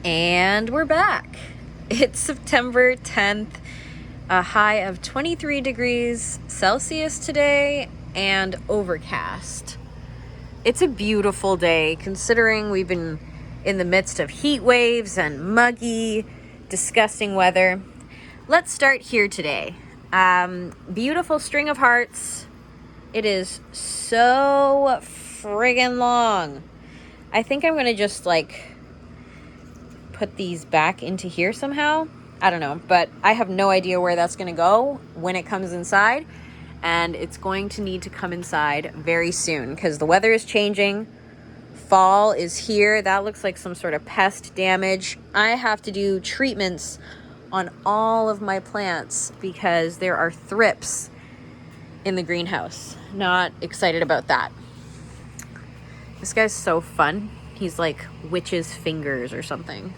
And we're back. It's September 10th, a high of 23 degrees Celsius today and overcast. It's a beautiful day considering we've been in the midst of heat waves and muggy, disgusting weather. Let's start here today. Beautiful string of hearts. It is so friggin' long. I think I'm gonna just put these back into here somehow. I don't know, but I have no idea where that's going to go when it comes inside, and it's going to need to come inside very soon because the weather is changing. Fall is here. That looks like some sort of pest damage. I have to do treatments on all of my plants because there are thrips in the greenhouse. Not excited about that. This guy's so fun. He's like witch's fingers or something.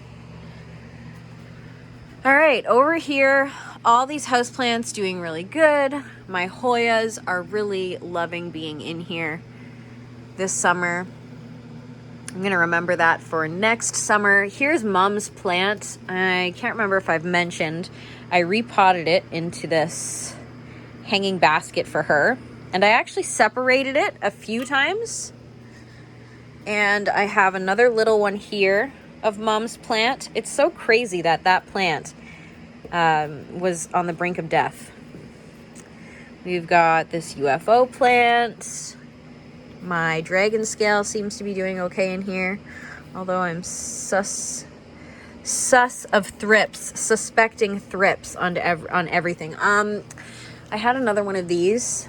All right, over here, all these houseplants doing really good. My Hoyas are really loving being in here this summer. I'm gonna remember that for next summer. Here's Mom's plant. I can't remember if I've mentioned, I repotted it into this hanging basket for her. And I actually separated it a few times. And I have another little one here of Mom's plant. It's so crazy that plant was on the brink of death. We've got this UFO plant. My dragon scale seems to be doing okay in here, although I'm sus of thrips, suspecting thrips on everything. I had another one of these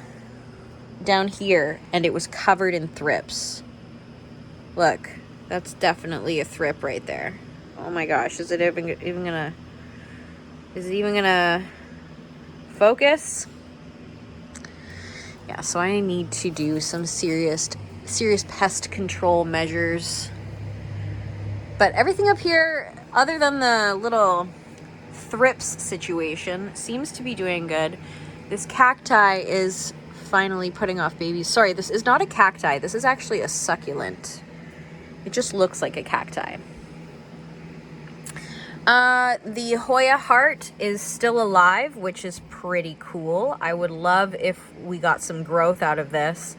down here, and it was covered in thrips. Look, that's definitely a thrip right there. Oh my gosh, is it even gonna focus? Yeah, so I need to do some serious pest control measures. But everything up here, other than the little thrips situation, seems to be doing good. This cacti is finally putting off babies. Sorry, this is not a cacti. This is actually a succulent. It just looks like a cacti. The Hoya heart is still alive, which is pretty cool. I would love if we got some growth out of this.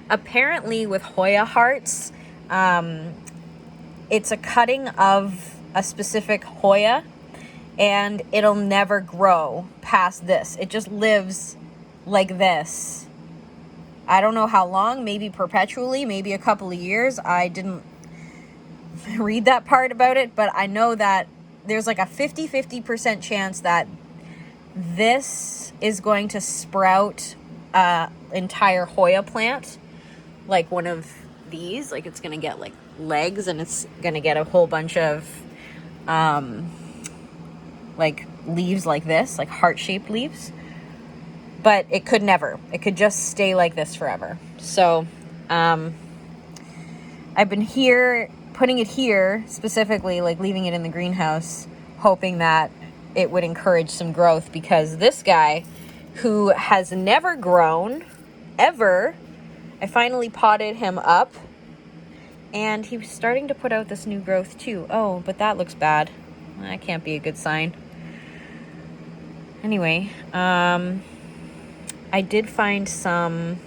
Apparently with Hoya hearts, it's a cutting of a specific Hoya, and it'll never grow past this. It just lives like this. I don't know how long, maybe perpetually, maybe a couple of years. I didn't read that part about it, but I know that there's like a 50% chance that this is going to sprout entire Hoya plant, like one of these. Like, it's going to get like legs, and it's going to get a whole bunch of like leaves like this, like heart-shaped leaves. But it could never. It could just stay like this forever. So I've been putting it here specifically, like leaving it in the greenhouse, hoping that it would encourage some growth, because this guy, who has never grown ever, I finally potted him up, and he was starting to put out this new growth too. Oh, but that looks bad. That can't be a good sign. Anyway, I did find some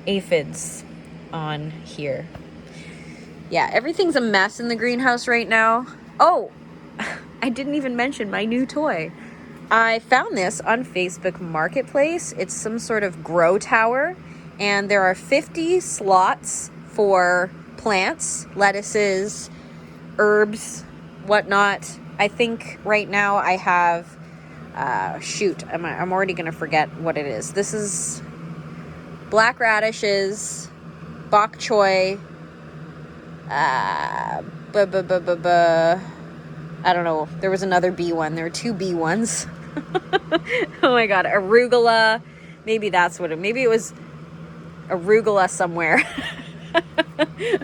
aphids on here. Yeah, everything's a mess in the greenhouse right now. Oh, I didn't even mention my new toy. I found this on Facebook Marketplace. It's some sort of grow tower, and there are 50 slots for plants, lettuces, herbs, whatnot. I think right now I have, I'm already going to forget what it is. This is black radishes, bok choy, I don't know. There was another B one. There were two B ones. Oh my god, arugula. Maybe that's what maybe it was arugula somewhere.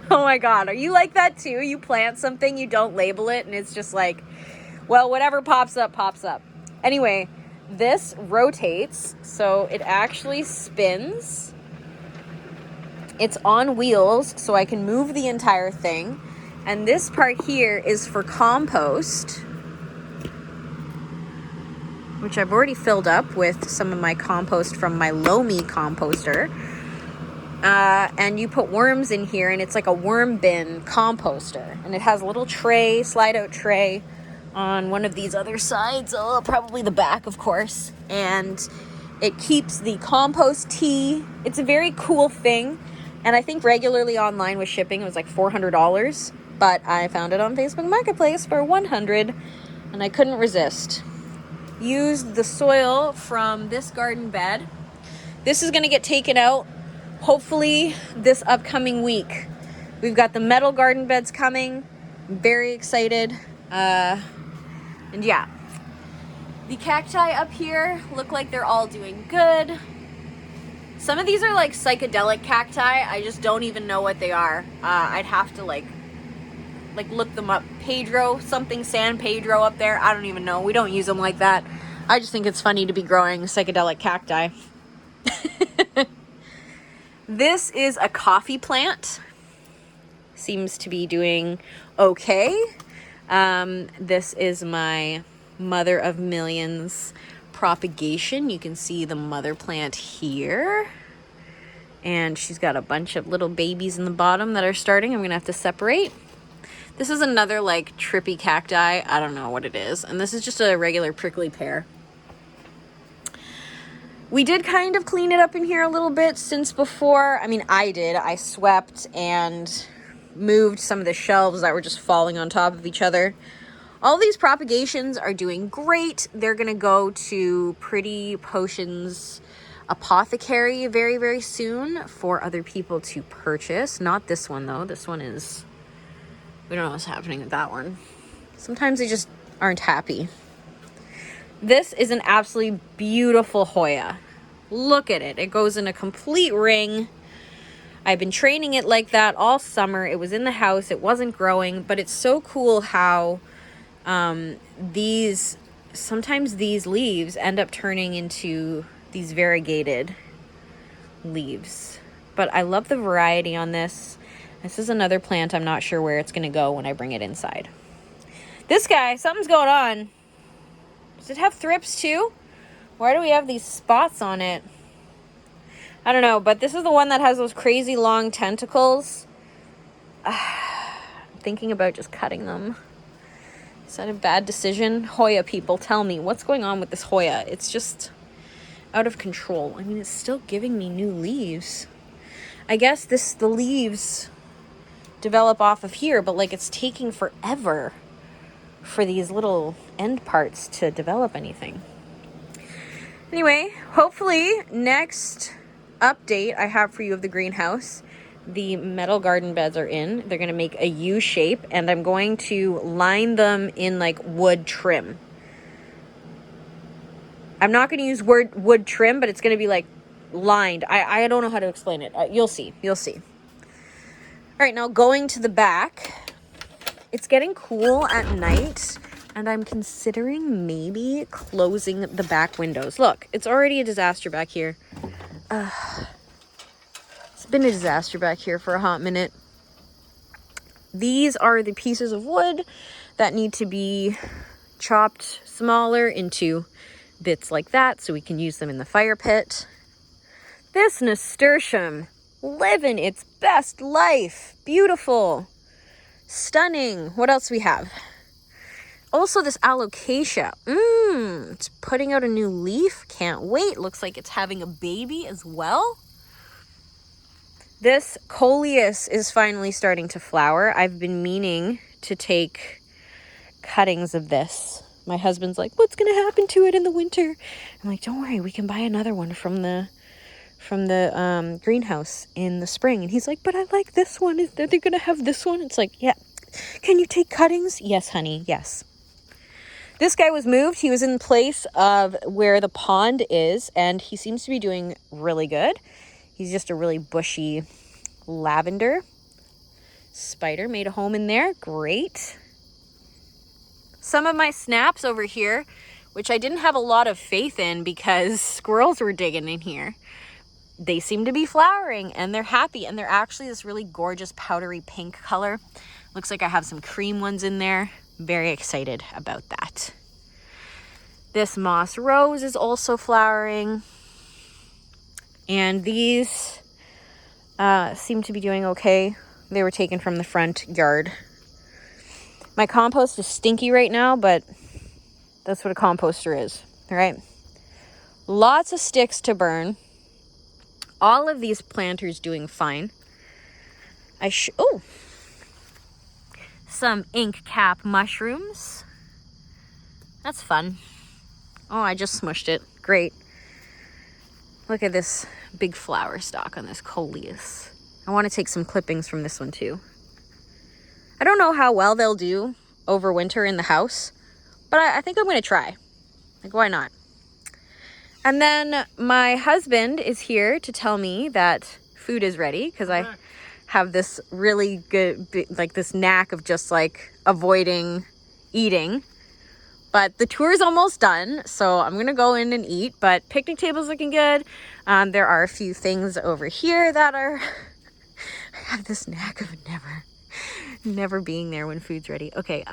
Oh my god, are you like that too? You plant something, you don't label it, and it's just like, well, whatever pops up, pops up. Anyway, this rotates, so it actually spins. It's on wheels, so I can move the entire thing. And this part here is for compost, which I've already filled up with some of my compost from my Lomi composter. And you put worms in here, and it's like a worm bin composter. And it has a little tray, slide-out tray on one of these other sides. Oh, probably the back, of course. And it keeps the compost tea. It's a very cool thing. And I think regularly online with shipping, it was like $400. But I found it on Facebook Marketplace for $100, and I couldn't resist. Used the soil from this garden bed. This is going to get taken out hopefully this upcoming week. We've got the metal garden beds coming. I'm very excited. And yeah, the cacti up here look like they're all doing good. Some of these are like psychedelic cacti. I just don't even know what they are. I'd have to like look them up. Pedro, something San Pedro up there. I don't even know. We don't use them like that. I just think it's funny to be growing psychedelic cacti. This is a coffee plant. Seems to be doing okay. This is my mother of millions propagation. You can see the mother plant here. And she's got a bunch of little babies in the bottom that are starting. I'm going to have to separate. This is another like trippy cacti. I don't know what it is. And this is just a regular prickly pear. We did kind of clean it up in here a little bit since before. I mean, I did. I swept and moved some of the shelves that were just falling on top of each other. All these propagations are doing great. They're going to go to Pretty Potions Apothecary very, very soon for other people to purchase. Not this one, though. This one is... we don't know what's happening with that one. Sometimes they just aren't happy. This is an absolutely beautiful Hoya. Look at it. It goes in a complete ring. I've been training it like that all summer. It was in the house. It wasn't growing. But it's so cool how sometimes these leaves end up turning into these variegated leaves. But I love the variety on this. This is another plant. I'm not sure where it's going to go when I bring it inside. This guy, something's going on. Does it have thrips too? Why do we have these spots on it? I don't know, but this is the one that has those crazy long tentacles. I'm thinking about just cutting them. Is that a bad decision? Hoya people, tell me, what's going on with this Hoya? It's just out of control. I mean, it's still giving me new leaves. I guess the leaves develop off of here, but like it's taking forever for these little end parts to develop anything. Anyway, hopefully next update I have for you of the greenhouse, the metal garden beds are in. They're going to make a U shape, and I'm going to line them in like wood trim. I'm not going to use wood trim, but it's going to be like lined. I don't know how to explain it. You'll see. All right, now going to the back. It's getting cool at night, and I'm considering maybe closing the back windows. Look, it's already a disaster back here. It's been a disaster back here for a hot minute. These are the pieces of wood that need to be chopped smaller into bits like that so we can use them in the fire pit. This nasturtium, living its best life. Beautiful. Stunning. What else we have? Also this alocasia. It's putting out a new leaf. Can't wait. Looks like it's having a baby as well. This coleus is finally starting to flower. I've been meaning to take cuttings of this. My husband's like, what's going to happen to it in the winter? I'm like, don't worry. We can buy another one from the greenhouse in the spring. And he's like, but I like this one. Are they going to have this one? It's like, yeah. Can you take cuttings? Yes, honey. Yes. This guy was moved. He was in place of where the pond is, and he seems to be doing really good. He's just a really bushy lavender. Spider made a home in there. Great. Some of my snaps over here, which I didn't have a lot of faith in because squirrels were digging in here. They seem to be flowering, and they're happy, and they're actually this really gorgeous powdery pink color. Looks like I have some cream ones in there. Very excited about that. This moss rose is also flowering. And these seem to be doing okay. They were taken from the front yard. My compost is stinky right now, but that's what a composter is, right? Lots of sticks to burn. All of these planters doing fine. Some ink cap mushrooms. That's fun. Oh, I just smushed it. Great. Look at this big flower stalk on this coleus. I want to take some clippings from this one too. I don't know how well they'll do over winter in the house, but I think I'm going to try. Like, why not? And then my husband is here to tell me that food is ready, because I have this really good, like this knack of just like avoiding eating. But the tour is almost done, so I'm going to go in and eat. But picnic table's looking good. There are a few things over here that are... I have this knack of never being there when food's ready. Okay,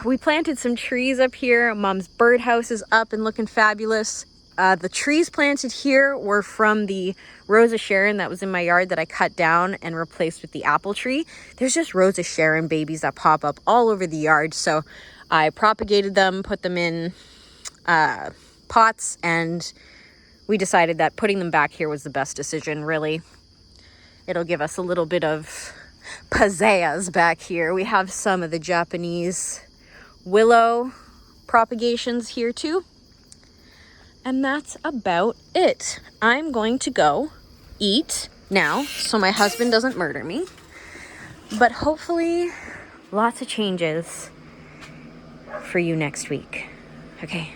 we planted some trees up here. Mom's birdhouse is up and looking fabulous. The trees planted here were from the Rosa Sharon that was in my yard that I cut down and replaced with the apple tree. There's just Rosa Sharon babies that pop up all over the yard. So I propagated them, put them in pots, and we decided that putting them back here was the best decision, really. It'll give us a little bit of pizzazz back here. We have some of the Japanese willow propagations here too. And that's about it. I'm going to go eat now so my husband doesn't murder me. But hopefully lots of changes for you next week. Okay.